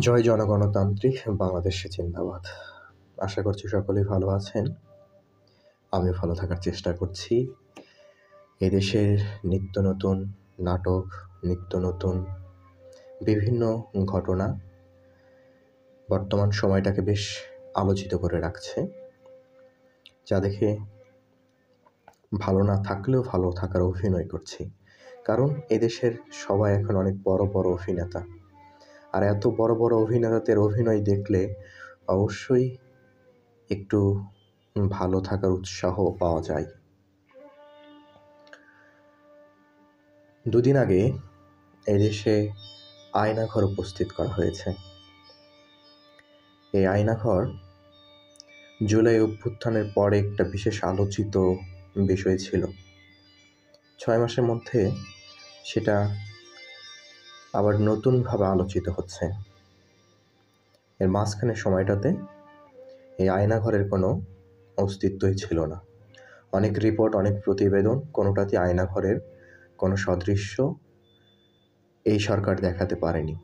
জয় জনগণতান্ত্রিক বাংলাদেশে জিন্দাবাদ। আশা করছি সকলেই ভালো আছেন। আমি ভালো থাকার চেষ্টা করছি। এদেশের নিত্য নতুন নাটক, নিত্য নতুন বিভিন্ন ঘটনা বর্তমান সময়টাকে বেশ আলোচিত করে রাখছে, যা দেখে ভালো না থাকলেও ভালো থাকার অভিনয় করছি। কারণ এদেশের সবাই এখন অনেক বড় বড় অভিনেতা, আর এত বড় বড় অভিনেতাদের অভিনয় দেখলে অবশ্যই একটু ভালো থাকার উৎসাহ পাওয়া যায়। দুদিন আগে এদেশে আয়নাঘর উপস্থিত করা হয়েছে। এই আয়নাঘর জুলাই অভ্যুত্থানের পরে একটা বিশেষ আলোচিত বিষয় ছিল। 6 মাসের মধ্যে সেটা আবার নতুনভাবে আলোচিত হচ্ছে। এর মাঝখানের সময়টাতে এই আয়নাঘরের কোনো অস্তিত্বই ছিল না। অনেক রিপোর্ট, অনেক প্রতিবেদন, কোনোটাতে আয়নাঘরের কোনো সদৃশ্য এই সরকার দেখাতে পারেনি।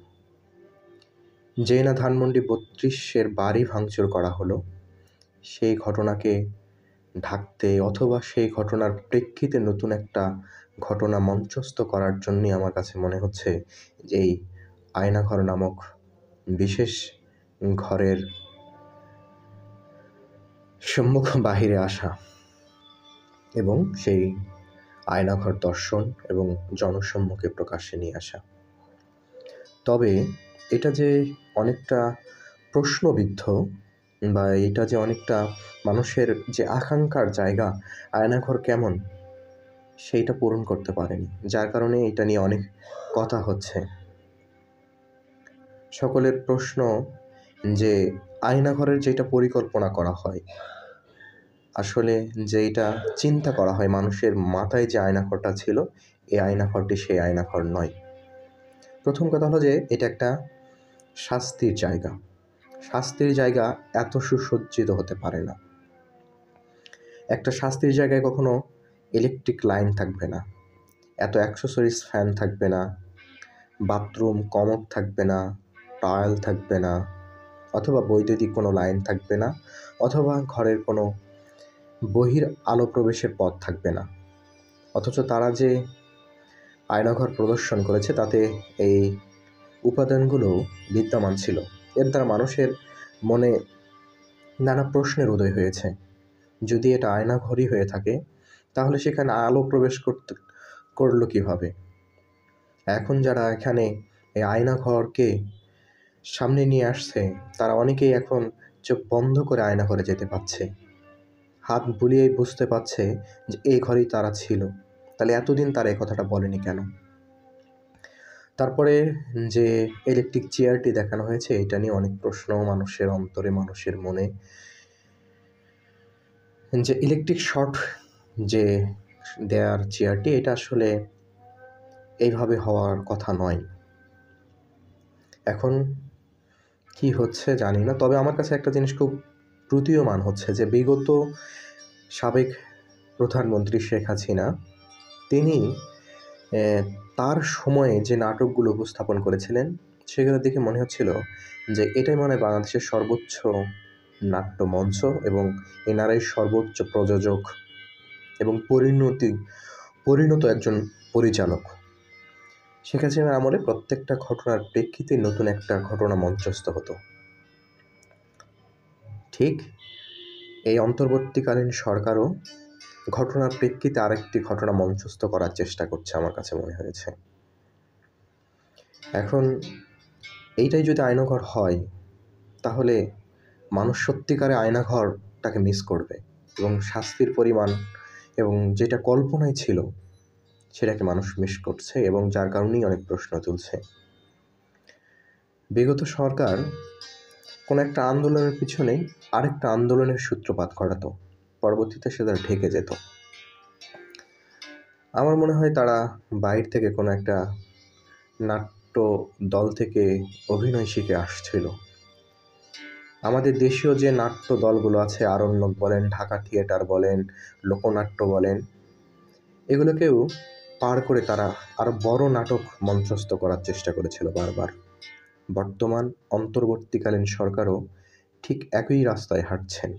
যে না ধানমন্ডি 32-এর বাড়ি ভাঙচুর করা হলো, সেই ঘটনাকে ঢাকতে অথবা সেই ঘটনার প্রেক্ষিতে নতুন একটা ঘটনা মঞ্চস্থ করার জন্যই আমার কাছে মনে হচ্ছে যে এই আয়নাঘর নামক বিশেষ ঘরের সম্মুখ বাহিরে আসা এবং সেই আয়নাঘর দর্শন এবং জনসম্মুখে প্রকাশ্যে নিয়ে আসা। তবে এটা যে অনেকটা প্রশ্নবিদ্ধ বা এটা যে অনেকটা মানুষের যে আকাঙ্ক্ষার জায়গা, আয়নাঘর কেমন, সেইটা পূরণ করতে পারেনি, যার কারণে এটা নিয়ে অনেক কথা হচ্ছে। সকলের প্রশ্ন যে আয়নাঘরের যেটা পরিকল্পনা করা হয়, আসলে যেটা চিন্তা করা হয় মানুষের মাথায়, যে আয়নাঘরটা ছিল, এই আয়নাঘরটি সেই আয়নাঘর নয়। প্রথম কথা হলো যে এটা একটা শাস্তির জায়গা। শাস্তির জায়গা এত সুসজ্জিত হতে পারে না। একটা শাস্তির জায়গায় কখনো ইলেকট্রিক লাইন থাকবে না, এত অ্যাক্সেসরিজ ফ্যান থাকবে না, বাথরুম কমোড থাকবে না, টায়াল থাকবে না, অথবা বৈদ্যুতিক কোনো লাইন থাকবে না, অথবা ঘরের কোনো বহির আলো প্রবেশের পথ থাকবে না। অথচ তারা যে আয়নাঘর প্রদর্শন করেছে তাতে এই উপাদানগুলো বিদ্যমান ছিল। এর দ্বারা মানুষের মনে নানা প্রশ্নের উদয় হয়েছে। যদি এটা আয়নাঘরই হয়ে থাকে, তাহলে সেখানে আলো প্রবেশ করলো কীভাবে? এখন যারা এখানে এই আয়নাঘরকে সামনে নিয়ে আসছে, তারা অনেকেই এখন চোখ বন্ধ করে আয়নাঘরে যেতে পারছে, হাত বুলিয়েই বুঝতে পারছে যে এই ঘরেই তারা ছিল। তাহলে এতদিন তারা এই কথাটা বলেনি কেন? তারপরে যে ইলেকট্রিক চেয়ারটি দেখানো হয়েছে, এটা নিয়ে অনেক প্রশ্ন মানুষের অন্তরে, মানুষের মনে। যে ইলেকট্রিক শর্ট যে দেয়ার চেয়ারটি, এটা আসলে এইভাবে হওয়ার কথা নয়। এখন কি হচ্ছে জানি না, তবে আমার কাছে একটা জিনিস খুব প্রতীয়মান হচ্ছে যে বিগত সাবেক প্রধানমন্ত্রী শেখ হাসিনা, তিনি তার সময়ে যে নাটকগুলো উপস্থাপন করেছিলেন, সেগুলো দেখে মনে হচ্ছিল যে এটাই মনে হয় বাংলাদেশের সর্বোচ্চ নাট্যমঞ্চ এবং এনারাই সর্বোচ্চ প্রযোজক এবং পরিণত একজন পরিচালক। শেখ হাসিনার আমলে প্রত্যেকটা ঘটনার প্রেক্ষিতে নতুন একটা ঘটনা মঞ্চস্থ হতো। ঠিক এই অন্তর্বর্তীকালীন সরকারও ঘটনার প্রেক্ষিতে আরেকটি ঘটনা মঞ্চস্থ করার চেষ্টা করছে, আমার কাছে মনে হয়েছে। এখন এইটাই যদি আয়নাঘর হয়, তাহলে মানুষ সত্যিকারে আয়নাঘরটাকে মিস করবে এবং শাস্তির পরিমাণ এবং যেটা কল্পনায় ছিল সেটাকে মানুষ মিস করছে, এবং যার কারণেই অনেক প্রশ্ন তুলছে। বিগত সরকার কোনো একটা আন্দোলনের পিছনে আরেকটা আন্দোলনের সূত্রপাত ঘটাতো, পরবর্তীতে সেটা ঢেকে যেত। আমার মনে হয় তারা বাইরে থেকে কোনো একটা নাট্য দল থেকে অভিনয় শিখে আসছিল। আমাদের দেশীয় যে নাট্য দলগুলো আছে, আরণ্যক বলেন, ঢাকা থিয়েটার বলেন, লোকনাট্য বলেন, এগুলোকেও পার করে তারা আরও বড় নাটক মঞ্চস্থ করার চেষ্টা করেছিল বারবার। বর্তমান অন্তর্বর্তীকালীন সরকারও ঠিক একই রাস্তায় হাঁটছেন।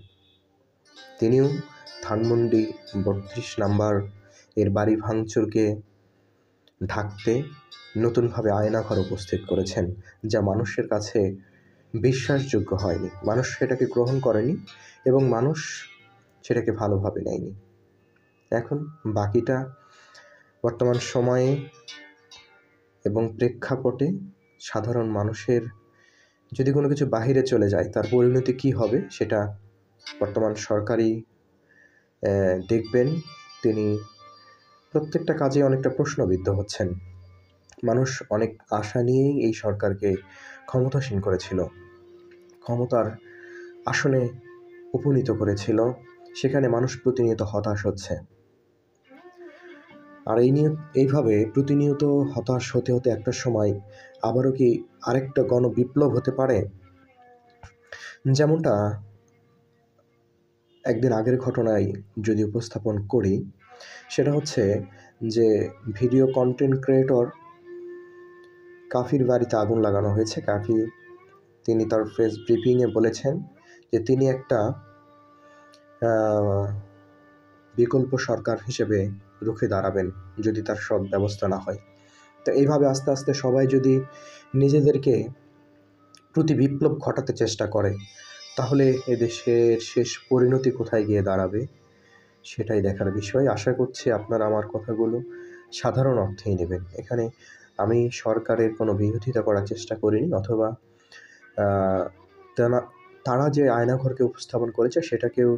তিনিও ধানমন্ডি ৩২ নাম্বার এর বাড়ি ভাঙচুরকে ঢাকতে নতুনভাবে আয়নাঘর উপস্থিত করেছেন, যা মানুষের কাছে বিশ্বাসযোগ্য হয়নি। মানুষ সেটাকে গ্রহণ করেনি এবং মানুষ সেটাকে ভালোভাবে নেয়নি। এখন বাকিটা বর্তমান সময়ে এবং প্রেক্ষাপটে সাধারণ মানুষের যদি কোনো কিছু বাহিরে চলে যায় তার পরিণতি কী হবে সেটা বর্তমান সরকারই দেখবেন। তিনি প্রত্যেকটা কাজে অনেকটা প্রশ্নবিদ্ধ হচ্ছেন। মানুষ অনেক আশা নিয়েই এই সরকারকে ক্ষমতাসীন করেছিল, ক্ষমতার আসনে উপনীত করেছিল। সেখানে মানুষ প্রতিনিয়ত হতাশ হচ্ছে। আর এইভাবে প্রতিনিয়ত হতাশ হতে হতে একটা সময় আবারও কি আরেকটা গণবিপ্লব হতে পারে? যেমনটা একদিন আগের ঘটনায় যদি উপস্থাপন করি, সেটা হচ্ছে যে ভিডিও কন্টেন্ট ক্রিয়েটর কাফির বাড়িতে আগুন লাগানো হয়েছে। কাফি তিনি তার প্রেস ব্রিফিংয়ে বলেছেন যে তিনি একটা বিকল্প সরকার হিসেবে রুখে দাঁড়াবেন যদি তার সব ব্যবস্থা না হয়। তো এইভাবে আস্তে আস্তে সবাই যদি নিজেদেরকে প্রতি বিপ্লব ঘটাতে চেষ্টা করে, তাহলে এদেশের শেষ পরিণতি কোথায় গিয়ে দাঁড়াবে সেটাই দেখার বিষয়। আশা করছি আপনারা আমার কথাগুলো সাধারণ অর্থেই নেবেন। এখানে আমি সরকারের কোনো বিরোধিতা করার চেষ্টা করিনি, অথবা তারা যে আয়নাঘরকে উপস্থাপন করেছে সেটাকেও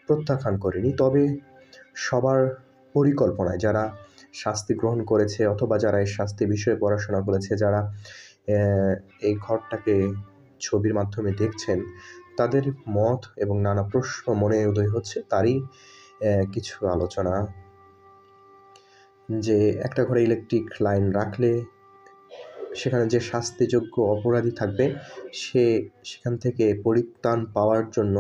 প্রত্যাখ্যান করিনি। তবে সবার পরিকল্পনায় যারা শাস্তি গ্রহণ করেছে অথবা যারা এই শাস্তি বিষয়ে পড়াশোনা করেছে, যারা এই ঘরটাকে ছবির মাধ্যমে দেখছেন, তাদের মত এবং নানা প্রশ্ন মনে উদয় হচ্ছে। তারই কিছু আলোচনা যে একটা ঘরে ইলেকট্রিক লাইন রাখলে সেখানে যে শাস্তিযোগ্য অপরাধী থাকবে সে সেখান থেকে পরিত্রাণ পাওয়ার জন্য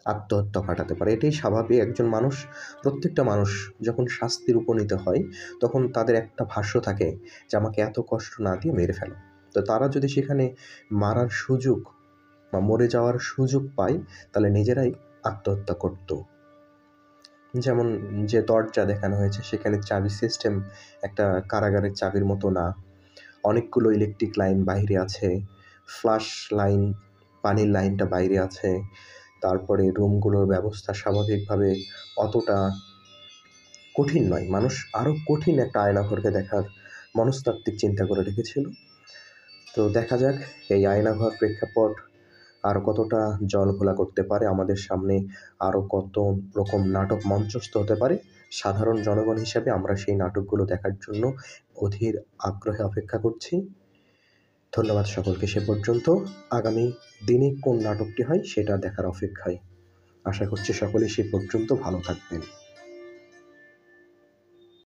আত্মহত্যা ঘটাতে পারে। এটাই স্বাভাবিক। একজন মানুষ, প্রত্যেকটা মানুষ যখন শাস্তির উপনীত হয় তখন তাদের একটা ভাষ্য থাকে যে আমাকে এত কষ্ট না দিয়ে মেরে ফেলো। তো তারা যদি সেখানে মারার সুযোগ বা মরে যাওয়ার সুযোগ পায় তাহলে নিজেরাই আত্মহত্যা করত। যেমন যে দরজা দেখানো হয়েছে সেখানে চাবি সিস্টেম একটা কারাগারের চাবির মতো না, অনেকগুলো ইলেকট্রিক লাইন বাইরে আছে, ফ্লাশ লাইন, পানির লাইনটা বাইরে আছে, তারপরে রুমগুলোর ব্যবস্থা স্বাভাবিকভাবে অতটা কঠিন নয়। মানুষ আরও কঠিন একটা আয়নাঘরকে দেখার মনস্তাত্ত্বিক চিন্তা করে রেখেছিল। তো দেখা যাক এই আয়নাঘর প্রেক্ষাপট আরও কতটা জলঘোলা করতে পারে, আমাদের সামনে আরও কত রকম নাটক মঞ্চস্থ হতে পারে। সাধারণ জনগণ হিসেবে আমরা সেই নাটকগুলো দেখার জন্য অধীর আগ্রহে অপেক্ষা করছি। ধন্যবাদ সকলকে। সে পর্যন্ত আগামী দিনে কোন নাটকটি হয় সেটা দেখার অপেক্ষায়। আশা করছি সকলেই সে পর্যন্ত ভালো থাকবেন।